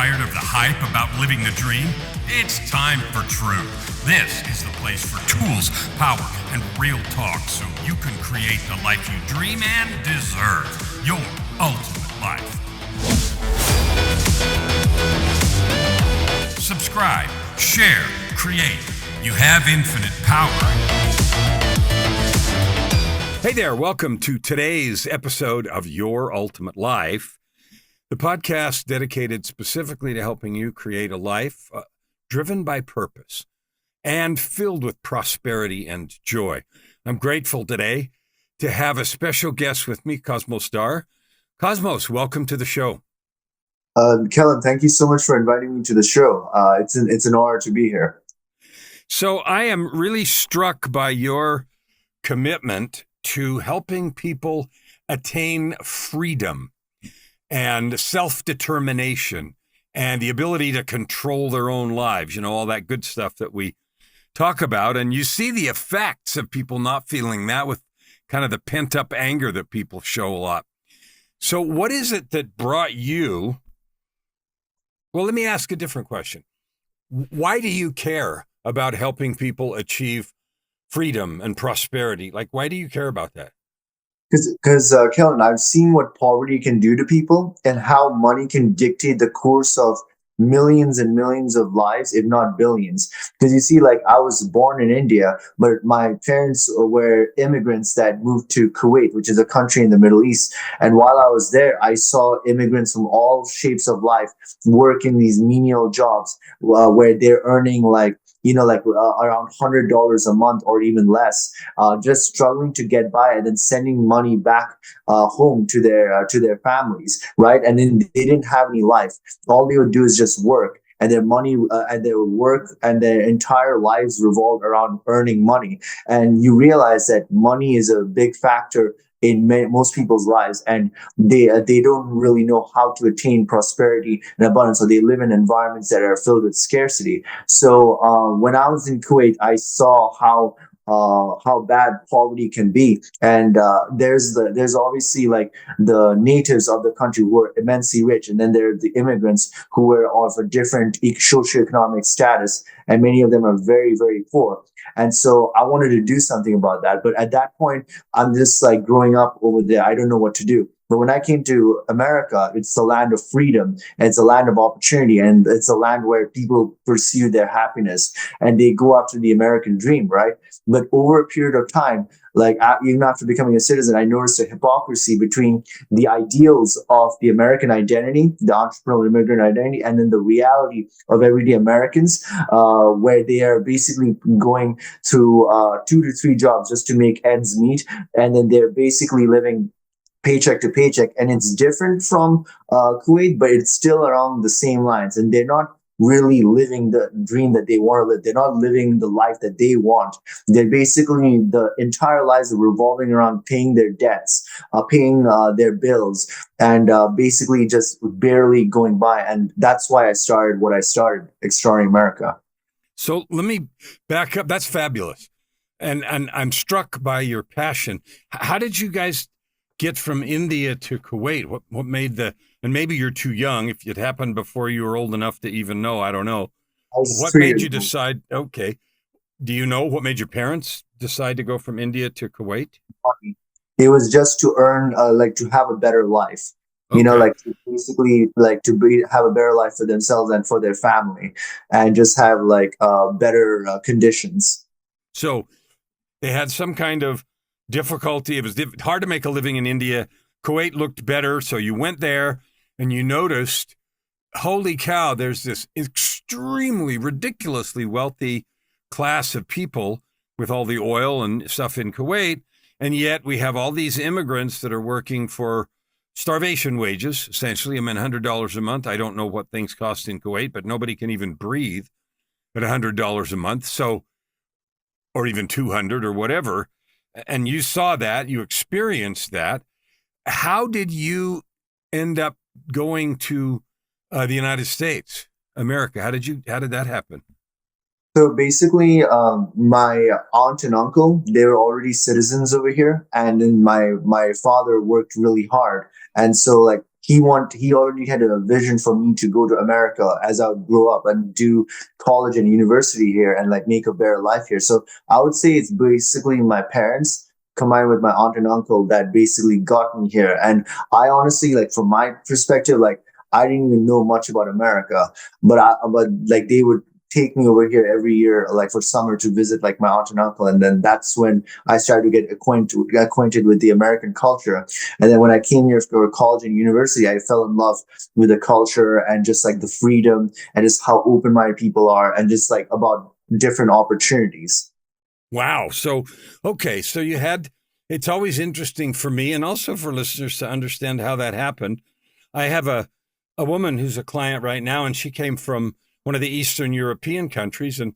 Tired of the hype about living the dream? It's time for truth. This is the place for tools, power, and real talk so you can create the life you dream and deserve. Your ultimate life. Subscribe, share, create. You have infinite power. Hey there, welcome to today's episode of Your Ultimate Life, the podcast dedicated specifically to helping you create a life driven by purpose and filled with prosperity and joy. I'm grateful today to have a special guest with me, Cosmos Dar. Cosmos, welcome to the show. Kellan, thank you so much for inviting me to the show. It's an honor to be here. So I am really struck by your commitment to helping people attain freedom and self-determination and the ability to control their own lives, you know, all that good stuff that we talk about. And you see the effects of people not feeling that with kind of the pent-up anger that people show a lot. So what is it that brought you? Well, let me ask a different question. Why do you care about helping people achieve freedom and prosperity? Like, why do you care about that? Because Kellan, I've seen what poverty can do to people and how money can dictate the course of millions and millions of lives, if not billions. Because you see, like, I was born in India, but my parents were immigrants that moved to Kuwait, which is a country in the Middle East. And while I was there, I saw immigrants from all shapes of life work in these menial jobs where they're earning around $100 a month or even less, just struggling to get by and then sending money back home to their families, right? And then they didn't have any life. All they would do is just work, and their money and their work and their entire lives revolved around earning money. And you realize that money is a big factor in most people's lives, and they don't really know how to attain prosperity and abundance, so they live in environments that are filled with scarcity. So when I was in Kuwait, I saw how bad poverty can be, and there's obviously like the natives of the country who are immensely rich, and then there are the immigrants who were of a different socioeconomic status, and many of them are very, very poor. And so I wanted to do something about that, but at that point, I'm just like growing up over there. I don't know what to do. But when I came to America, it's a land of freedom, and it's a land of opportunity, and it's a land where people pursue their happiness and they go after the American dream, right? But over a period of time, like even after becoming a citizen, I noticed a hypocrisy between the ideals of the American identity, the entrepreneurial immigrant identity, and then the reality of everyday Americans, where they are basically going through 2 to 3 jobs just to make ends meet, and then they're basically living paycheck to paycheck. And it's different from Kuwait, but it's still around the same lines, and they're not really living the dream that they want to live. They're not living the life that they want. They're basically, the entire lives are revolving around paying their debts, paying their bills, and basically just barely going by. And that's why I started what I started, Exploring America. So let me back up. That's fabulous. And I'm struck by your passion. How did you guys get from India to Kuwait? What made and maybe you're too young, if it happened before you were old enough to even know, I don't know. What made you decide, okay, do you know what made your parents decide to go from India to Kuwait? It was just to earn, to have a better life. Okay. You know, like to basically have a better life for themselves and for their family, and just have better conditions. So they had some kind of difficulty. It was hard to make a living in India. Kuwait looked better, so you went there and you noticed, holy cow, there's this extremely, ridiculously wealthy class of people with all the oil and stuff in Kuwait, and yet we have all these immigrants that are working for starvation wages, essentially. I mean, $100 a month. I don't know what things cost in Kuwait, but nobody can even breathe at $100 a month, so, or even $200 or whatever. And you saw that, you experienced that. How did you end up going to the United States, America? How did that happen? So basically, my aunt and uncle, they were already citizens over here. And then my father worked really hard. And so he already had a vision for me to go to America as I would grow up and do college and university here and like make a better life here. So I would say it's basically my parents combined with my aunt and uncle that basically got me here. And I honestly, like from my perspective, like I didn't even know much about America, but like they would take me over here every year, like for summer to visit like my aunt and uncle. And then that's when I started to get acquainted with the American culture. And then when I came here for college and university, I fell in love with the culture and just like the freedom and just how open-minded people are and just like about different opportunities. Wow. So, okay. So it's always interesting for me and also for listeners to understand how that happened. I have a woman who's a client right now, and she came from one of the Eastern European countries, and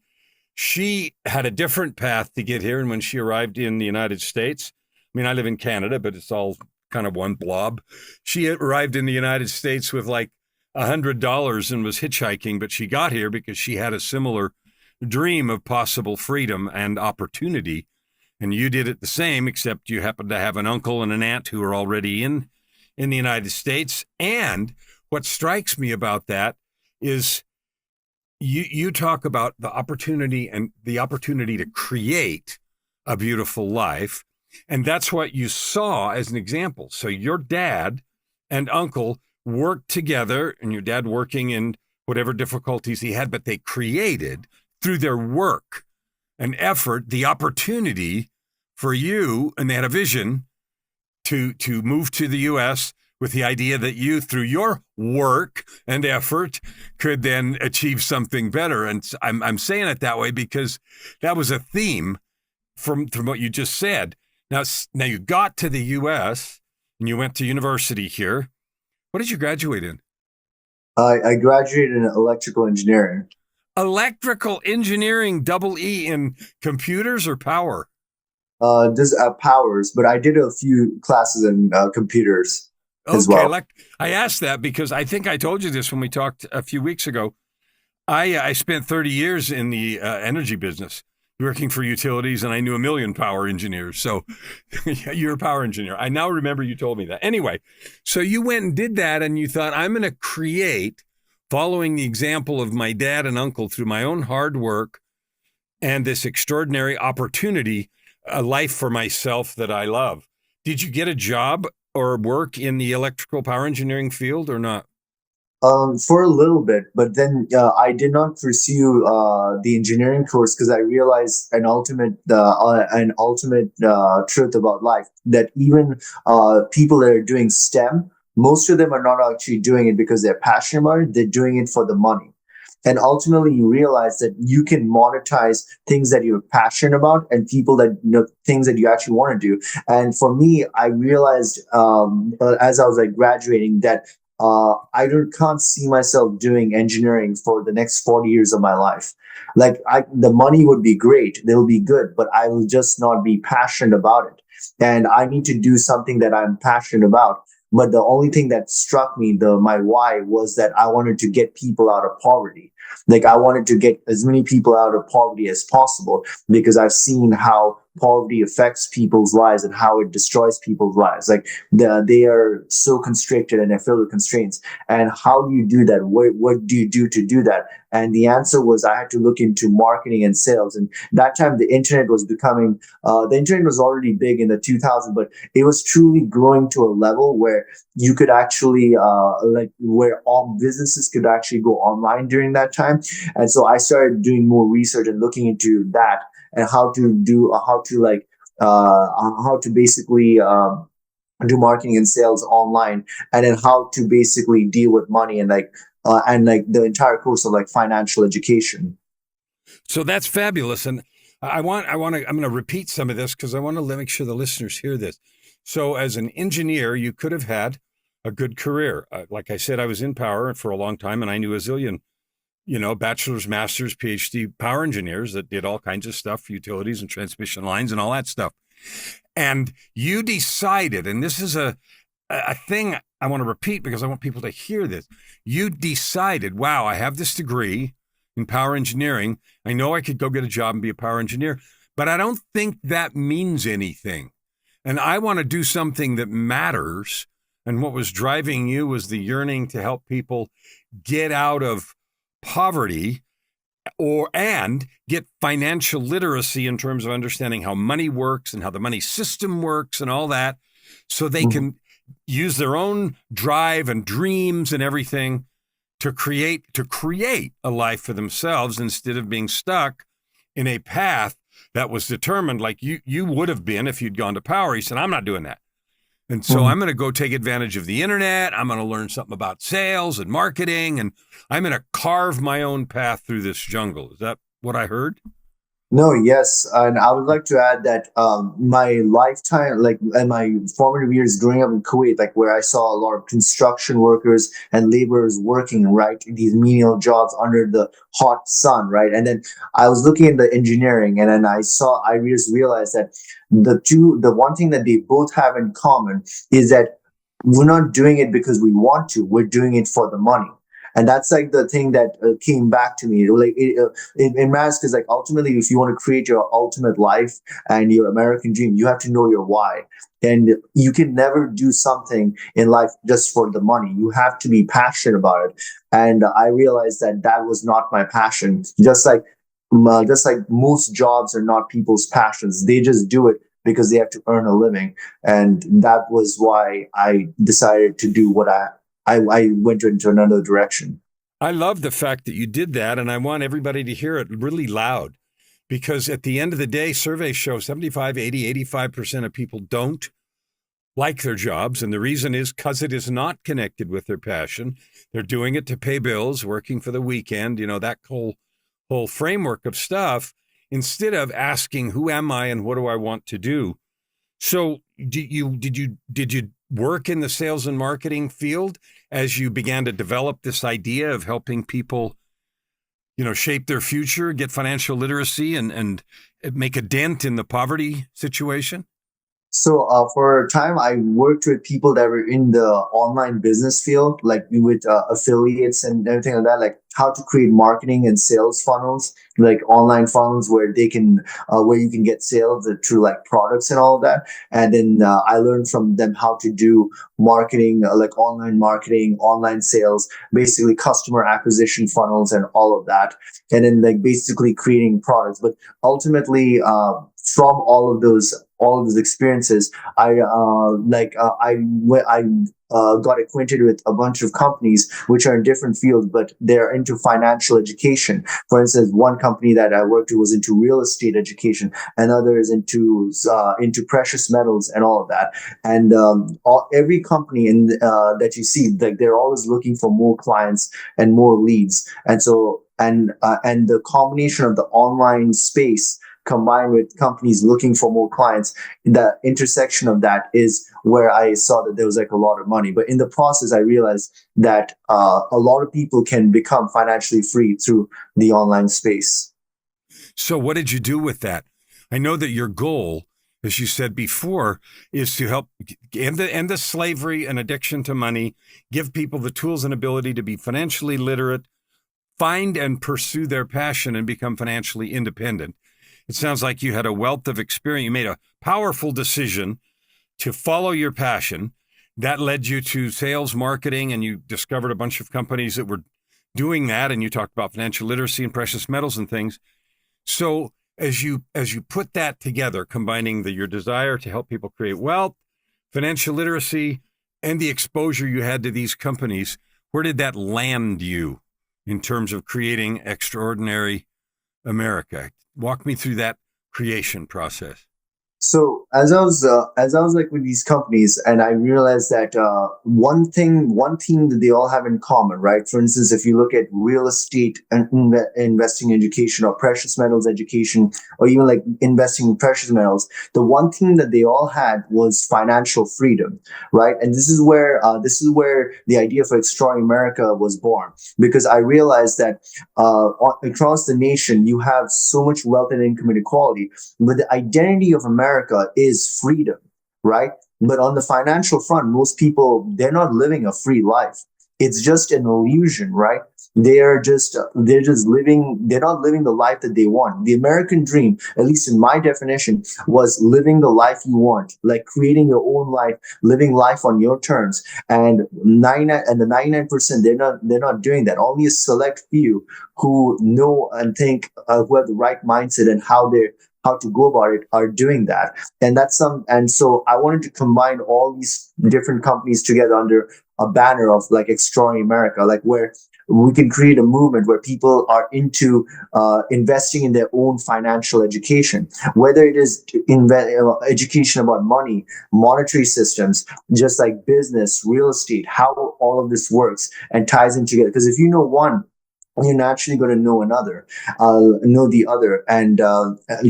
she had a different path to get here. And when she arrived in the United States, I mean, I live in Canada, but it's all kind of one blob. She arrived in the United States with like $100 and was hitchhiking, but she got here because she had a similar dream of possible freedom and opportunity. And you did it the same, except you happened to have an uncle and an aunt who are already in the United States. And what strikes me about that is you talk about the opportunity and the opportunity to create a beautiful life. And that's what you saw as an example. So your dad and uncle worked together, and your dad working in whatever difficulties he had, but they created through their work and effort the opportunity for you, and they had a vision to move to the U.S. with the idea that you, through your work and effort, could then achieve something better. And I'm saying it that way because that was a theme from what you just said. Now you got to the U.S. and you went to university here. What did you graduate in? I graduated in electrical engineering. Electrical engineering, double E, in computers or power? This powers, but I did a few classes in computers as Okay, well. I asked that because I think I told you this when we talked a few weeks ago. I spent 30 years in the energy business, working for utilities, and I knew a million power engineers. So you're a power engineer. I now remember you told me that. Anyway, so you went and did that, and you thought, I'm going to create, following the example of my dad and uncle, through my own hard work and this extraordinary opportunity, a life for myself that I love. Did you get a job or work in the electrical power engineering field or not? For a little bit, but then I did not pursue the engineering course because I realized an ultimate truth about life that even people that are doing STEM, most of them are not actually doing it because they're passionate about it. They're doing it for the money. And ultimately, you realize that you can monetize things that you're passionate about and people that things that you actually want to do. And for me, I realized as I was like graduating that can't see myself doing engineering for the next 40 years of my life. Like the money would be great, they'll be good, but I will just not be passionate about it. And I need to do something that I'm passionate about. But the only thing that struck me, my why, was that I wanted to get people out of poverty. Like I wanted to get as many people out of poverty as possible because I've seen how poverty affects people's lives and how it destroys people's lives. Like they are so constricted and they're filled with constraints. And how do you do that? What do you do to do that? And the answer was I had to look into marketing and sales. And that time the internet was the internet was already big in the 2000s, but it was truly growing to a level where you could actually, where all businesses could actually go online during that time. And so I started doing more research and looking into that and how to basically do marketing and sales online, and then how to basically deal with money and the entire course of like financial education. So that's fabulous. And I'm going to repeat some of this because I want to make sure the listeners hear this. So as an engineer, you could have had a good career. Like I said, I was in power for a long time, and I knew a zillion bachelor's, master's, PhD power engineers that did all kinds of stuff for utilities and transmission lines and all that stuff. And you decided, and this is a thing I want to repeat because I want people to hear this. You decided, wow, I have this degree in power engineering. I know I could go get a job and be a power engineer, but I don't think that means anything. And I want to do something that matters. And what was driving you was the yearning to help people get out of poverty and get financial literacy in terms of understanding how money works and how the money system works and all that, so they can use their own drive and dreams and everything to create a life for themselves instead of being stuck in a path that was determined like you would have been if you'd gone to power. He said, I'm not doing that. And so I'm going to go take advantage of the internet. I'm going to learn something about sales and marketing, and I'm going to carve my own path through this jungle. Is that what I heard? No, yes, and I would like to add that my lifetime, like in my formative years growing up in Kuwait, like where I saw a lot of construction workers and laborers working, right, in these menial jobs under the hot sun, right, and then I was looking at the engineering, and then I just realized that the one thing that they both have in common is that we're not doing it because we want to, we're doing it for the money. And that's like the thing that came back to me. Like it matters because like ultimately, if you want to create your ultimate life and your American dream, you have to know your why. And you can never do something in life just for the money. You have to be passionate about it. And I realized that that was not my passion. Just like most jobs are not people's passions. They just do it because they have to earn a living. And that was why I decided to do what I went into another direction. I love the fact that you did that, and I want everybody to hear it really loud, because at the end of the day, surveys show 75, 80, 85% of people don't like their jobs. And the reason is because it is not connected with their passion. They're doing it to pay bills, working for the weekend, that whole framework of stuff, instead of asking, who am I and what do I want to do? So did you work in the sales and marketing field as you began to develop this idea of helping people, shape their future, get financial literacy, and make a dent in the poverty situation? So for a time, I worked with people that were in the online business field, like with affiliates and everything like that, like how to create marketing and sales funnels, like online funnels where where you can get sales through like products and all of that. And then I learned from them how to do marketing, like online marketing, online sales, basically customer acquisition funnels and all of that. And then like basically creating products. But ultimately, from all of those experiences, I got acquainted with a bunch of companies which are in different fields, but they're into financial education. For instance, one company that I worked with was into real estate education, and others into precious metals and all of that. And every company that you see, like they're always looking for more clients and more leads. And so and the combination of the online space combined with companies looking for more clients, the intersection of that is where I saw that there was like a lot of money. But in the process, I realized that a lot of people can become financially free through the online space. So what did you do with that? I know that your goal, as you said before, is to help end the slavery and addiction to money, give people the tools and ability to be financially literate, find and pursue their passion, and become financially independent. It sounds like you had a wealth of experience. You made a powerful decision to follow your passion. That led you to sales, marketing, and you discovered a bunch of companies that were doing that. And you talked about financial literacy and precious metals and things. So as you put that together, combining your desire to help people create wealth, financial literacy, and the exposure you had to these companies, where did that land you in terms of creating extraordinary America? Walk me through that creation process. So as I was like with these companies, and I realized that one theme that they all have in common, right? For instance, if you look at real estate and investing education, or precious metals education, or even like investing in precious metals, the one thing that they all had was financial freedom, right? And this is where the idea for Extraordinary America was born, because I realized that across the nation you have so much wealth and income inequality, but the identity of America is freedom, right? But on the financial front, most people, they're not living a free life. It's just an illusion, right? They're just living. They're not living the life that they want. The American dream, at least in my definition, was living the life you want, like creating your own life, living life on your terms. And the 99%, they're not doing that. Only a select few who know and think, who have the right mindset and how to go about it are doing that. And so I wanted to combine all these different companies together under a banner of like Extraordinary America, like where we can create a movement where people are into investing in their own financial education, whether it is education about money, monetary systems, just like business, real estate, how all of this works and ties in together. Because if you know one, you're naturally going to know know the other, and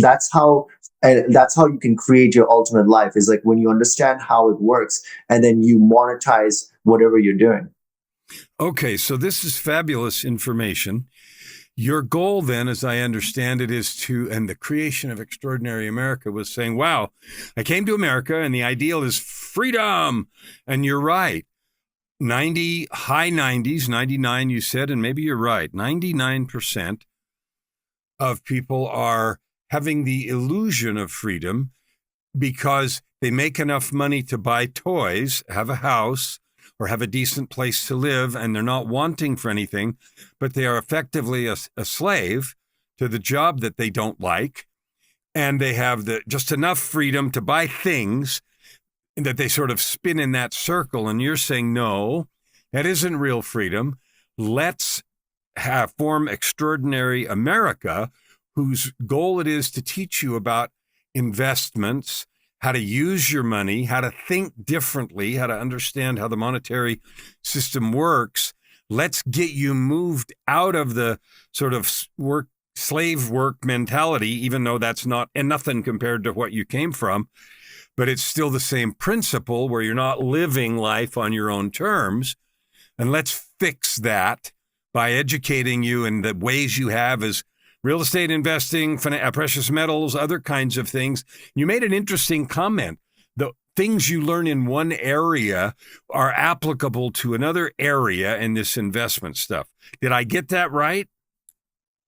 that's how you can create your ultimate life. Is like when you understand how it works, and then you monetize whatever you're doing. Okay, so this is fabulous information. Your goal then, as I understand it, is and the creation of Extraordinary America was saying, wow, I came to America and the ideal is freedom. And you're right. High 90s, 99, you said, and maybe you're right. 99% of people are having the illusion of freedom because they make enough money to buy toys, have a house, or have a decent place to live, and they're not wanting for anything, but they are effectively a slave to the job that they don't like, and they have just enough freedom to buy things that they sort of spin in that circle. And you're saying, no, that isn't real freedom. Let's form Extraordinary America, whose goal it is to teach you about investments, how to use your money, how to think differently, how to understand how the monetary system works. Let's get you moved out of the sort of slave work mentality, even though that's not nothing compared to what you came from. But it's still the same principle where you're not living life on your own terms. And let's fix that by educating you in the ways you have as real estate investing, precious metals, other kinds of things. You made an interesting comment. The things you learn in one area are applicable to another area in this investment stuff. Did I get that right?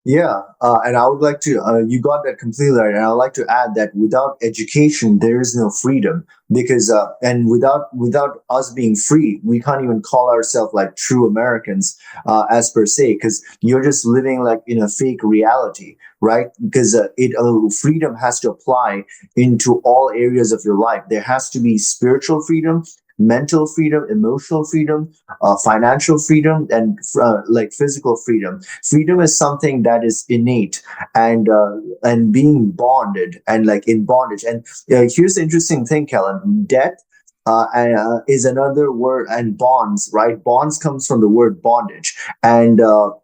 Yeah, and I would like to, you got that completely right. And I'd like to add that without education, there is no freedom because, and without us being free, we can't even call ourselves like true Americans, as per se, because you're just living like in a fake reality, right? Because freedom has to apply into all areas of your life. There has to be spiritual freedom, mental freedom, emotional freedom, financial freedom, and like physical freedom. Freedom is something that is innate and being bonded and like in bondage. And here's the interesting thing, Kellan. Debt is another word, and bonds, right? Bonds comes from the word bondage, and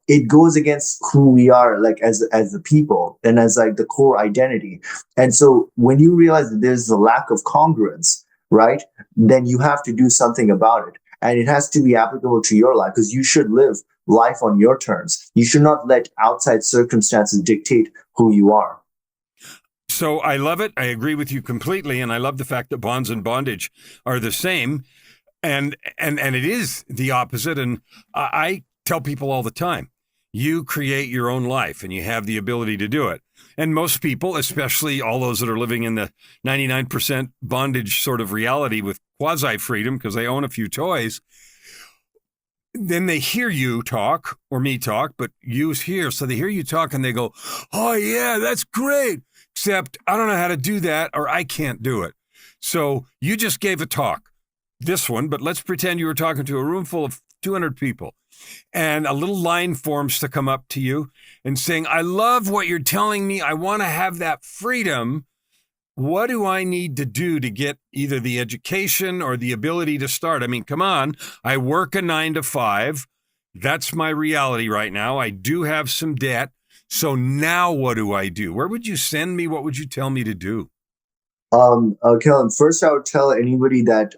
it goes against who we are, like as the people and as like the core identity. And so when you realize that there's a lack of congruence, right, then you have to do something about it. And it has to be applicable to your life because you should live life on your terms. You should not let outside circumstances dictate who you are. So I love it. I agree with you completely. And I love the fact that bonds and bondage are the same. And it is the opposite. And I tell people all the time, you create your own life and you have the ability to do it. And most people, especially all those that are living in the 99% bondage sort of reality with quasi-freedom because they own a few toys, then they hear you talk or me talk, but you's here. So they hear you talk and they go, oh, yeah, that's great. Except I don't know how to do that or I can't do it. So you just gave a talk, this one, but let's pretend you were talking to a room full of 200 people. And a little line forms to come up to you and saying, I love what you're telling me. I want to have that freedom. What do I need to do to get either the education or the ability to start? I mean, come on. I work a 9 to 5. That's my reality right now. I do have some debt. So now what do I do? Where would you send me? What would you tell me to do? Kellan, first I would tell anybody that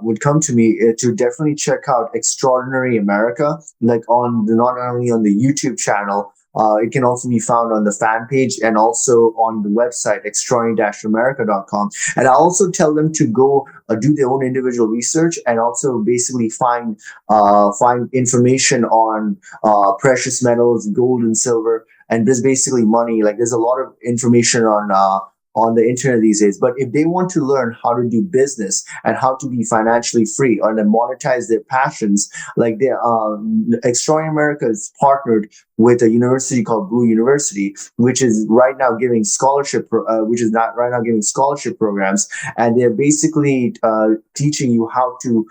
would come to me to definitely check out Extraordinary America, like not only on the YouTube channel, It can also be found on the fan page and also on the website extraordinary-america.com. And I also tell them to go do their own individual research and also basically find information on precious metals, gold and silver, and just basically money. Like there's a lot of information on the internet these days. But if they want to learn how to do business and how to be financially free or then monetize their passions, like Extraordinary America is partnered with a university called Blue University, which is right now giving scholarship programs, and they're basically teaching you how to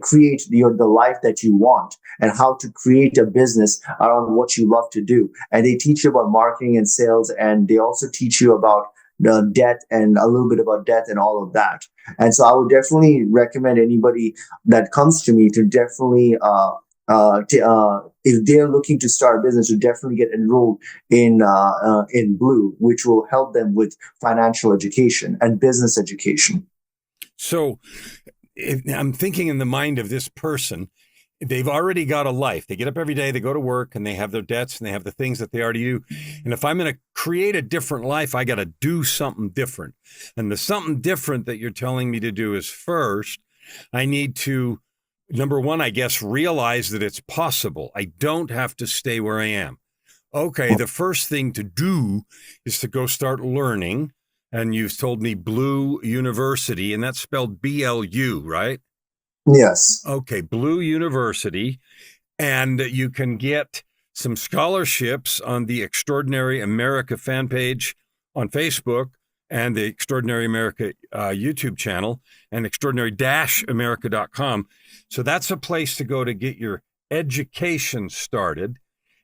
create the life that you want and how to create a business around what you love to do. And they teach you about marketing and sales, and they also teach you about the debt and a little bit about debt and all of that. And so I would definitely recommend anybody that comes to me to definitely if they're looking to start a business, to definitely get enrolled in Blue, which will help them with financial education and business education. So I'm thinking in the mind of this person, they've already got a life. They get up every day, they go to work, and they have their debts, and they have the things that they already do. And if I'm going to create a different life, I got to do something different. And the something different that you're telling me to do is, first, I need to, number one, I guess, realize that it's possible. I don't have to stay where I am. Okay, the first thing to do is to go start learning. And you've told me Blue University, and that's spelled BLU, right? Yes. Okay, Blue University. And you can get some scholarships on the Extraordinary America fan page on Facebook and the Extraordinary America YouTube channel and extraordinary-america.com. So that's a place to go to get your education started.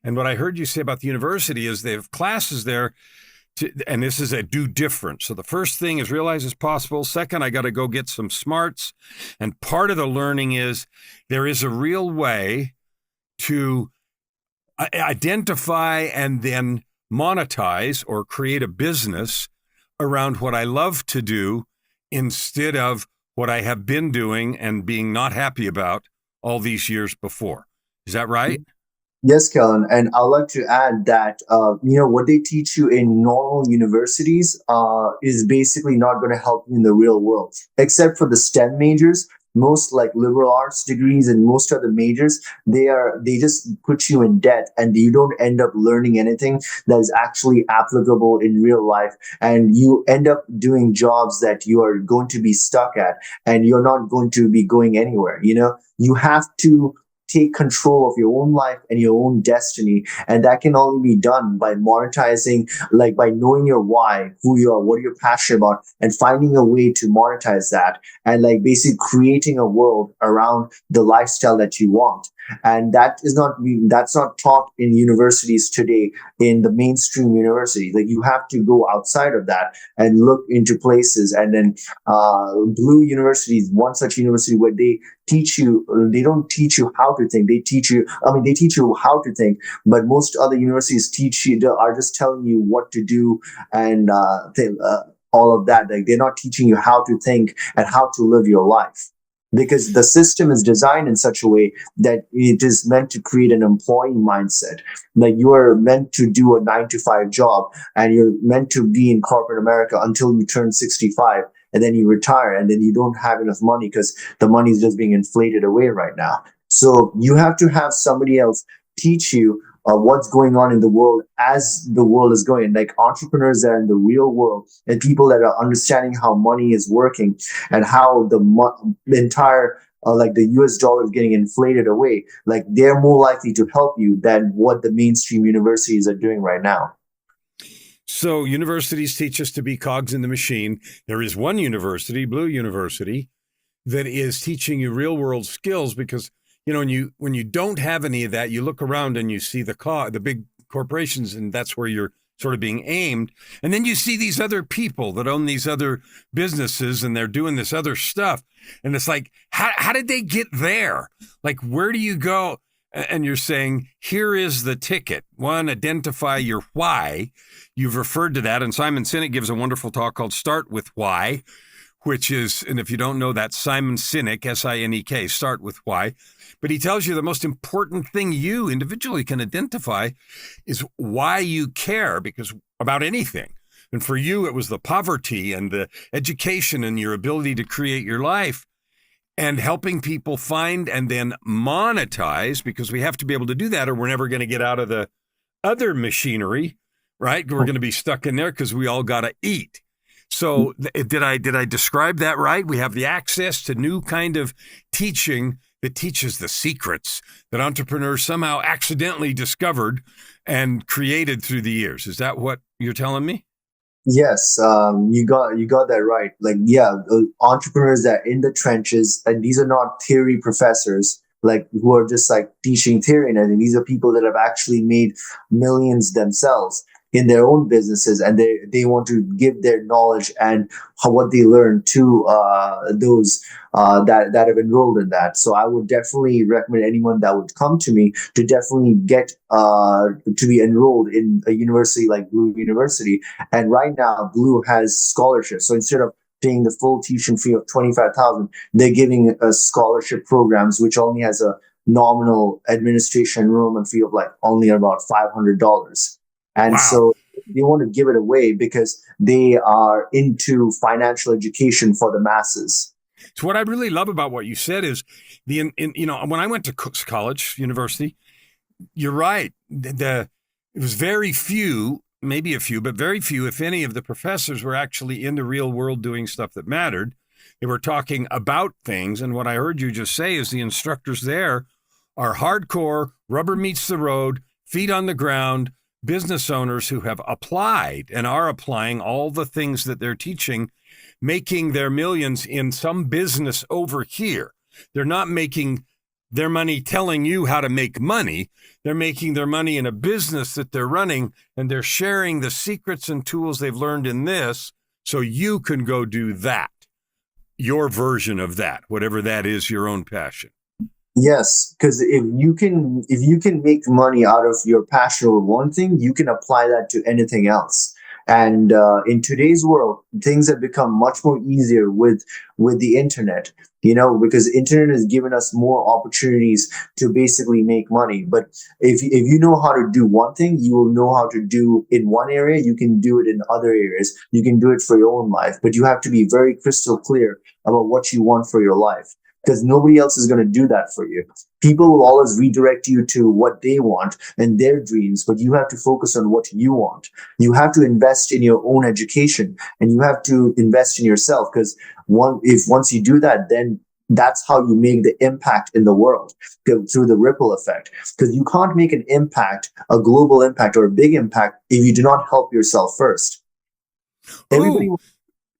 And what I heard you say about the university is they have classes there. And this is a do different. So the first thing is realize it's possible. Second, I got to go get some smarts. And part of the learning is there is a real way to identify and then monetize or create a business around what I love to do instead of what I have been doing and being not happy about all these years before. Is that right? Yes, Kellan, and I'd like to add that what they teach you in normal universities is basically not going to help you in the real world, except for the STEM majors. Most like liberal arts degrees and most other majors, they just put you in debt, and you don't end up learning anything that is actually applicable in real life, and you end up doing jobs that you are going to be stuck at, and you're not going to be going anywhere. You have to take control of your own life and your own destiny. And that can only be done by monetizing, like by knowing your why, who you are, what you're passionate about, and finding a way to monetize that. And like basically creating a world around the lifestyle that you want. And that's not taught in universities today, in the mainstream universities. Like you have to go outside of that and look into places. And then Blue University is one such university where they don't teach you how to think. They teach you how to think, but most other universities are just telling you what to do and all of that. Like they're not teaching you how to think and how to live your life. Because the system is designed in such a way that it is meant to create an employee mindset. Like you are meant to do a 9-to-5 job, and you're meant to be in corporate America until you turn 65, and then you retire, and then you don't have enough money because the money is just being inflated away right now. So you have to have somebody else teach you what's going on in the world as the world is going, like entrepreneurs that are in the real world and people that are understanding how money is working and how the entire like the US dollar is getting inflated away. Like they're more likely to help you than what the mainstream universities are doing right now. So universities teach us to be cogs in the machine. There is one university, Blue University, that is teaching you real world skills, because when you don't have any of that, you look around and you see the big corporations, and that's where you're sort of being aimed. And then you see these other people that own these other businesses, and they're doing this other stuff. And it's like, how did they get there? Like, where do you go? And you're saying, here is the ticket. One, identify your why. You've referred to that. And Simon Sinek gives a wonderful talk called Start with Why, which is, and if you don't know that, Simon Sinek, S-I-N-E-K, start with why. But he tells you the most important thing you individually can identify is why you care because about anything. And for you, it was the poverty and the education and your ability to create your life and helping people find and then monetize, because we have to be able to do that or we're never going to get out of the other machinery, right? We're going to be stuck in there because we all got to eat. So did I describe that right? We have the access to new kind of teaching that teaches the secrets that entrepreneurs somehow accidentally discovered and created through the years. Is that what you're telling me? Yes, you got that right. Like, yeah, entrepreneurs that are in the trenches, and these are not theory professors, like who are just like teaching theory and everything. These are people that have actually made millions themselves in their own businesses, and they want to give their knowledge and what they learned to those that have enrolled in that. So I would definitely recommend anyone that would come to me to definitely get to be enrolled in a university like Blue University. And right now, Blue has scholarships. So instead of paying the full tuition fee of 25,000, they're giving us scholarship programs, which only has a nominal administration enrollment fee of like only about $500. And Wow. so they want to give it away because they are into financial education for the masses. So what I really love about what you said is when I went to Cook's College, university, you're right. It was very few, maybe a few, but very few, if any, of the professors were actually in the real world doing stuff that mattered. They were talking about things. And what I heard you just say is the instructors there are hardcore, rubber meets the road, feet on the ground, business owners who have applied and are applying all the things that they're teaching, making their millions in some business over here. They're not making their money telling you how to make money. They're making their money in a business that they're running, and they're sharing the secrets and tools they've learned in this so you can go do that, your version of that, whatever that is, your own passion. Yes, because if you can make money out of your passion or one thing, you can apply that to anything else. And in today's world, things have become much more easier with the internet. Because the internet has given us more opportunities to basically make money. But if you know how to do one thing, you will know how to do in one area. You can do it in other areas. You can do it for your own life. But you have to be very crystal clear about what you want for your life, because nobody else is going to do that for you. People will always redirect you to what they want and their dreams, but you have to focus on what you want. You have to invest in your own education, and you have to invest in yourself, because once you do that, then that's how you make the impact in the world, through the ripple effect. Because you can't make an impact, a global impact or a big impact, if you do not help yourself first. Ooh,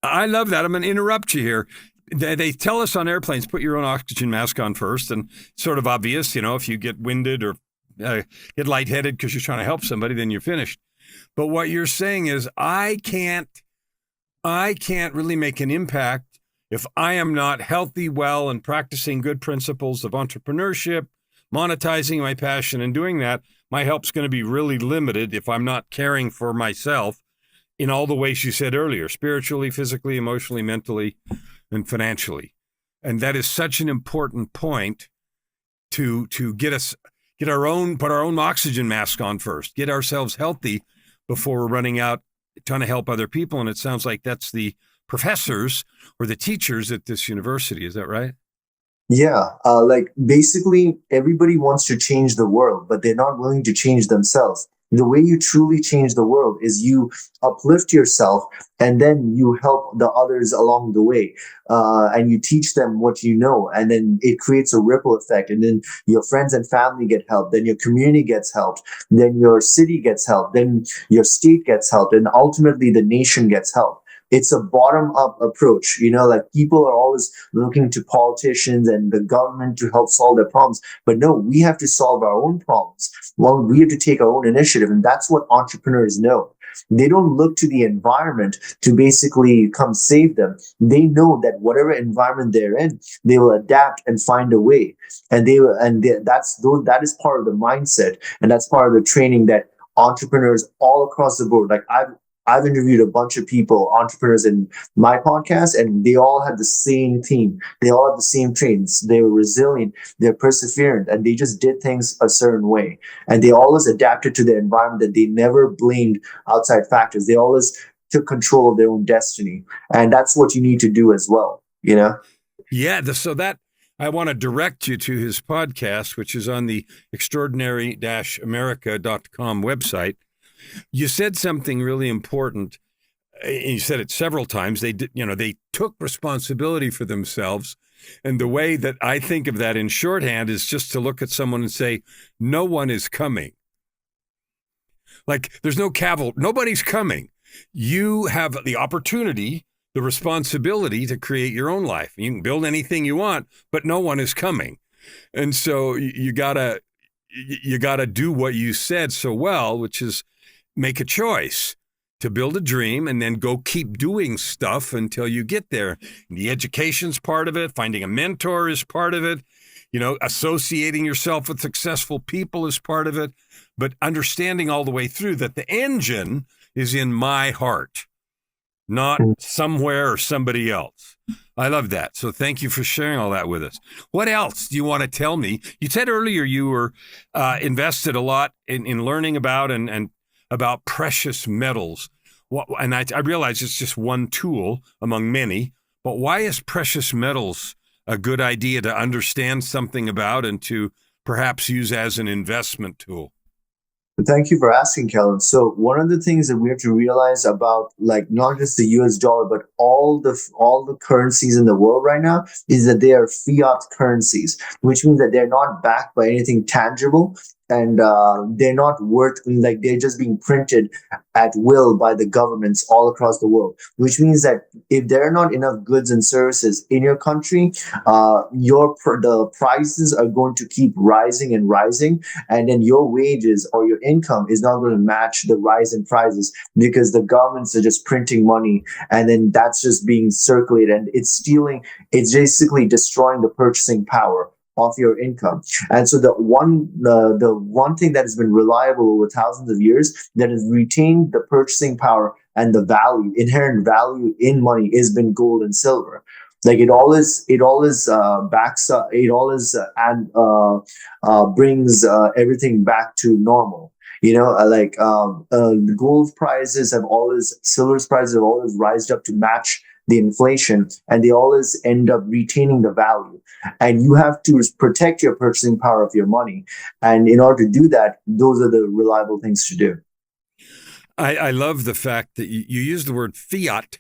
I love that. I'm going to interrupt you here. They tell us on airplanes, put your own oxygen mask on first, and sort of obvious, if you get winded or get lightheaded because you're trying to help somebody, then you're finished. But what you're saying is I can't really make an impact if I am not healthy, well, and practicing good principles of entrepreneurship, monetizing my passion and doing that. My help's going to be really limited if I'm not caring for myself in all the ways you said earlier, spiritually, physically, emotionally, mentally, and financially. And that is such an important point to put our own oxygen mask on first, get ourselves healthy before we're running out trying to help other people. And it sounds like that's the professors or the teachers at this university. Is that right? Yeah, like basically everybody wants to change the world, but they're not willing to change themselves. The way you truly change the world is you uplift yourself, and then you help the others along the way, and you teach them what you know, and then it creates a ripple effect, and then your friends and family get helped, then your community gets helped, then your city gets helped, then your state gets helped, and ultimately the nation gets helped. It's a bottom up approach. Like people are always looking to politicians and the government to help solve their problems. But no, we have to solve our own problems. Well, we have to take our own initiative. And that's what entrepreneurs know. They don't look to the environment to basically come save them. They know that whatever environment they're in, they will adapt and find a way. And that is part of the mindset. And that's part of the training that entrepreneurs all across the board, like I've interviewed a bunch of people, entrepreneurs in my podcast, and they all had the same theme. They all had the same traits. They were resilient, they're perseverant, and they just did things a certain way. And they always adapted to their environment, that they never blamed outside factors. They always took control of their own destiny. And that's what you need to do as well, you know? Yeah. So that I want to direct you to his podcast, which is on the extraordinary-america.com website. You said something really important. You said it several times. They did, they took responsibility for themselves. And the way that I think of that in shorthand is just to look at someone and say, no one is coming. Like there's no cavalry. Nobody's coming. You have the opportunity, the responsibility to create your own life. You can build anything you want, but no one is coming. And so you gotta do what you said so well, which is make a choice to build a dream and then go keep doing stuff until you get there. And the education's part of it. Finding a mentor is part of it. Associating yourself with successful people is part of it. But understanding all the way through that the engine is in my heart, not somewhere or somebody else. I love that. So thank you for sharing all that with us. What else do you want to tell me? You said earlier you were invested a lot in learning about and about precious metals. And I realize it's just one tool among many, but why is precious metals a good idea to understand something about and to perhaps use as an investment tool? Thank you for asking, Kellan. So one of the things that we have to realize about, like, not just the US dollar, but all the currencies in the world right now, is that they are fiat currencies, which means that they're not backed by anything tangible, and they're not worth, like, they're just being printed at will by the governments all across the world, which means that if there are not enough goods and services in your country, the prices are going to keep rising and rising, and then your wages or your income is not going to match the rise in prices, because the governments are just printing money, and then that's just being circulated, and it's basically destroying the purchasing power of your income. And so the one thing that has been reliable over thousands of years, that has retained the purchasing power and the inherent value in money, has been gold and silver. Like it always backs up, it always brings everything back to normal. The gold prices silver's prices have always rised up to match the inflation, and they always end up retaining the value. And you have to protect your purchasing power of your money. And in order to do that, those are the reliable things to do. I love the fact that you use the word fiat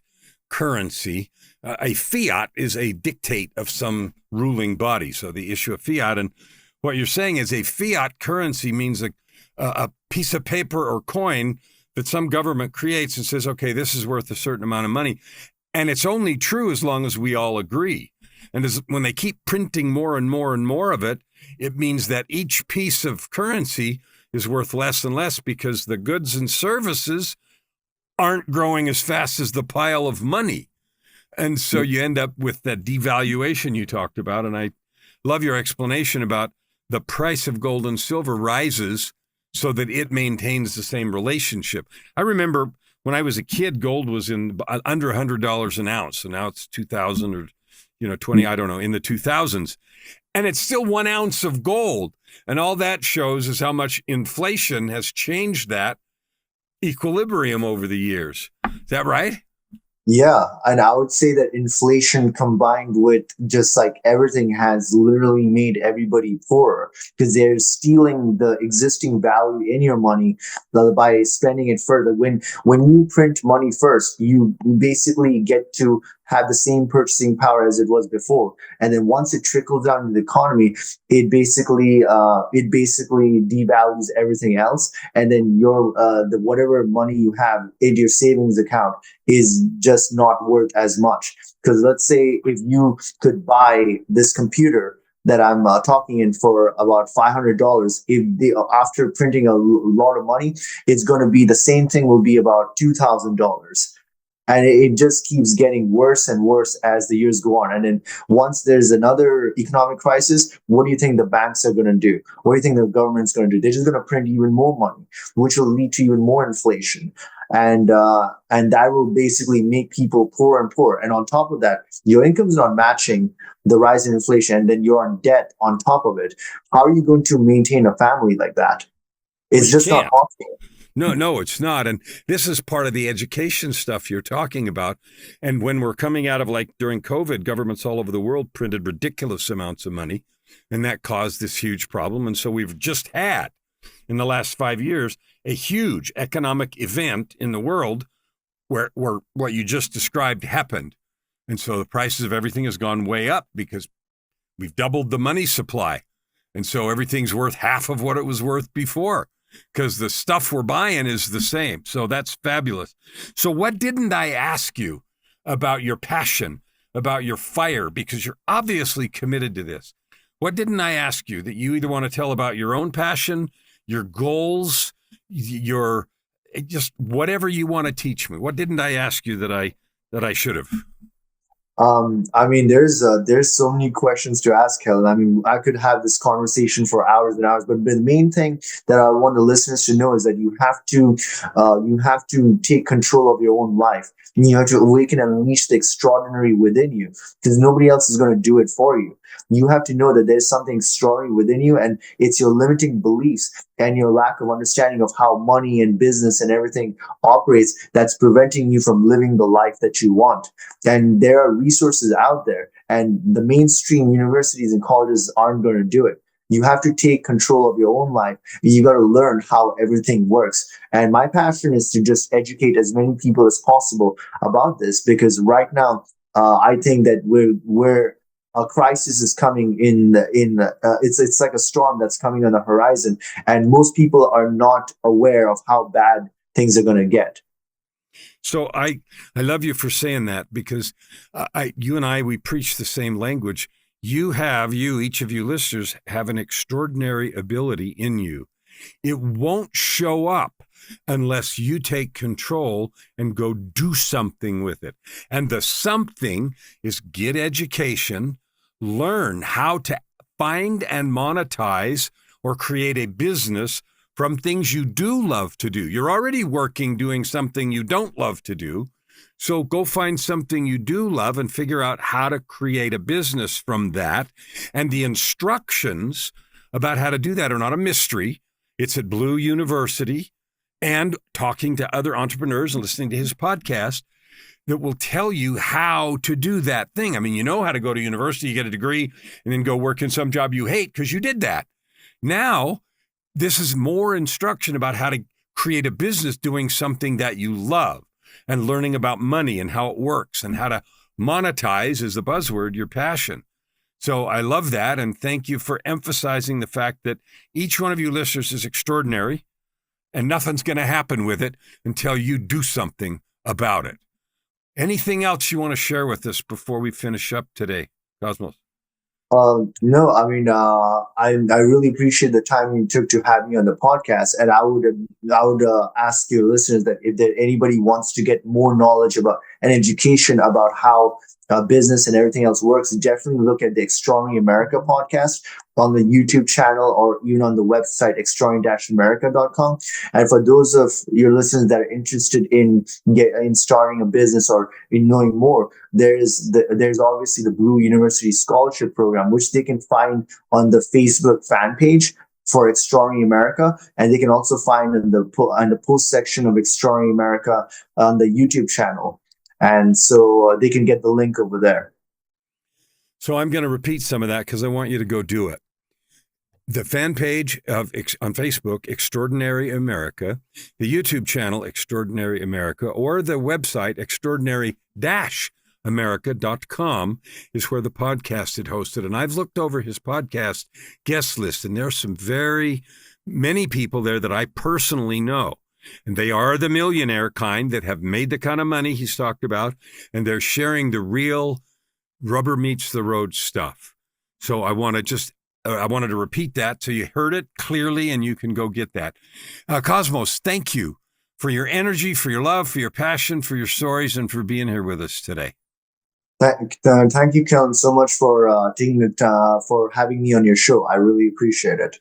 currency. A fiat is a dictate of some ruling body. So the issue of fiat, and what you're saying is a fiat currency means a piece of paper or coin that some government creates and says, okay, this is worth a certain amount of money. And it's only true as long as we all agree. And when they keep printing more and more and more of it, it means that each piece of currency is worth less and less, because the goods and services aren't growing as fast as the pile of money. And so you end up with that devaluation you talked about. And I love your explanation about the price of gold and silver rises so that it maintains the same relationship. I remember when I was a kid, gold was in under $100 an ounce, and now it's 2,000 or 20, I don't know, in the 2000s. And it's still 1 ounce of gold. And all that shows is how much inflation has changed that equilibrium over the years. Is that right? Yeah, and I would say that inflation combined with just like everything has literally made everybody poorer, because they're stealing the existing value in your money by spending it further. When you print money first, you basically get to have the same purchasing power as it was before, and then once it trickles down into the economy, it basically devalues everything else, and then your whatever money you have in your savings account is just not worth as much. Because let's say if you could buy this computer that I'm talking in for about $500, after printing a lot of money, it's going to be the same thing, will be about $2,000. And it just keeps getting worse and worse as the years go on. And then once there's another economic crisis, what do you think the banks are going to do? What do you think the government's going to do? They're just going to print even more money, which will lead to even more inflation. and that will basically make people poor and poor. And on top of that, your income is not matching the rise in inflation, and then you're on debt on top of it. How are you going to maintain a family like that? Well, It's you just not can't. possible. No, it's not. And this is part of the education stuff you're talking about. And when we're coming out of, like, during COVID, governments all over the world printed ridiculous amounts of money, and that caused this huge problem. And so we've just had, in the last 5 years, a huge economic event in the world where what you just described happened. And so the prices of everything has gone way up because we've doubled the money supply. And so everything's worth half of what it was worth before, because the stuff we're buying is the same. So that's fabulous. So what didn't I ask you about your passion, about your fire? Because you're obviously committed to this. What didn't I ask you that you either want to tell about your own passion, your goals, your just whatever you want to teach me? What didn't I ask you that I should have? I mean, there's so many questions to ask, Helen. I mean, I could have this conversation for hours and hours, but the main thing that I want the listeners to know is that you have to take control of your own life. You have to awaken and unleash the extraordinary within you, because nobody else is going to do it for you. You have to know that there's something extraordinary within you, and it's your limiting beliefs and your lack of understanding of how money and business and everything operates that's preventing you from living the life that you want. And there are resources out there, and the mainstream universities and colleges aren't going to do it. You have to take control of your own life. You got to learn how everything works. And my passion is to just educate as many people as possible about this, because right now, I think that we're a crisis is coming it's like a storm that's coming on the horizon, and most people are not aware of how bad things are going to get. So I love you for saying that, because you and I, we preach the same language. Each of you listeners have an extraordinary ability in you. It won't show up unless you take control and go do something with it. And the something is get education, learn how to find and monetize or create a business from things you do love to do. You're already working doing something you don't love to do. So go find something you do love and figure out how to create a business from that. And the instructions about how to do that are not a mystery. It's at Blue University, and talking to other entrepreneurs and listening to his podcast that will tell you how to do that thing. I mean, you know how to go to university, you get a degree, and then go work in some job you hate because you did that. Now, this is more instruction about how to create a business doing something that you love, and learning about money and how it works and how to monetize, is the buzzword, your passion. So I love that. And thank you for emphasizing the fact that each one of you listeners is extraordinary, and nothing's going to happen with it until you do something about it. Anything else you want to share with us before we finish up today, Cosmos? No, I mean, I really appreciate the time you took to have me on the podcast, and I would ask your listeners that if there anybody wants to get more knowledge about and education about how business and everything else works, definitely look at the Extraordinary America podcast on the YouTube channel, or even on the website extraordinary-america.com. And for those of your listeners that are interested in starting a business or in knowing more, there's obviously the Blue University Scholarship Program, which they can find on the Facebook fan page for Extraordinary America, and they can also find in the post section of Extraordinary America on the YouTube channel. And so they can get the link over there. So I'm going to repeat some of that because I want you to go do it. The fan page on Facebook, Extraordinary America, the YouTube channel, Extraordinary America, or the website, extraordinary-america.com, is where the podcast is hosted. And I've looked over his podcast guest list, and there's some very many people there that I personally know. And they are the millionaire kind that have made the kind of money he's talked about, and they're sharing the real rubber meets the road stuff. So I wanted to repeat that so you heard it clearly and you can go get that. Cosmos, thank you for your energy, for your love, for your passion, for your stories, and for being here with us today. Thank you, Kellan, so much for for having me on your show. I really appreciate it.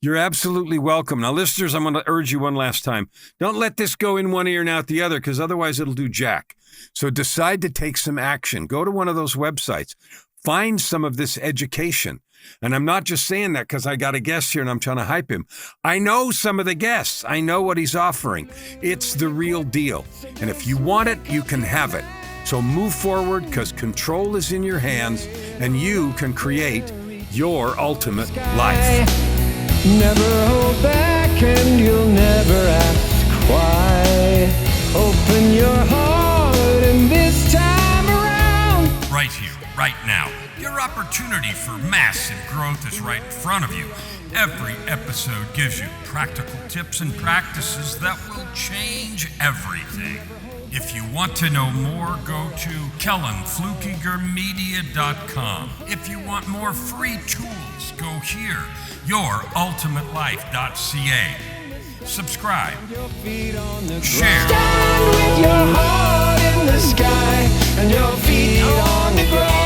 You're absolutely welcome. Now, listeners, I'm going to urge you one last time. Don't let this go in one ear and out the other, because otherwise it'll do jack. So decide to take some action. Go to one of those websites. Find some of this education. And I'm not just saying that because I got a guest here and I'm trying to hype him. I know some of the guests. I know what he's offering. It's the real deal. And if you want it, you can have it. So move forward, because control is in your hands and you can create your ultimate life. Never hold back and you'll never ask why. Open your heart and this time around. Right here, right now. Your opportunity for massive growth is right in front of you. Every episode gives you practical tips and practices that will change everything. If you want to know more, go to KellanFluckigerMedia.com. If you want more free tools, go here, YourUltimateLife.ca. Subscribe. Share. Stand with your heart in the sky and your feet on the ground.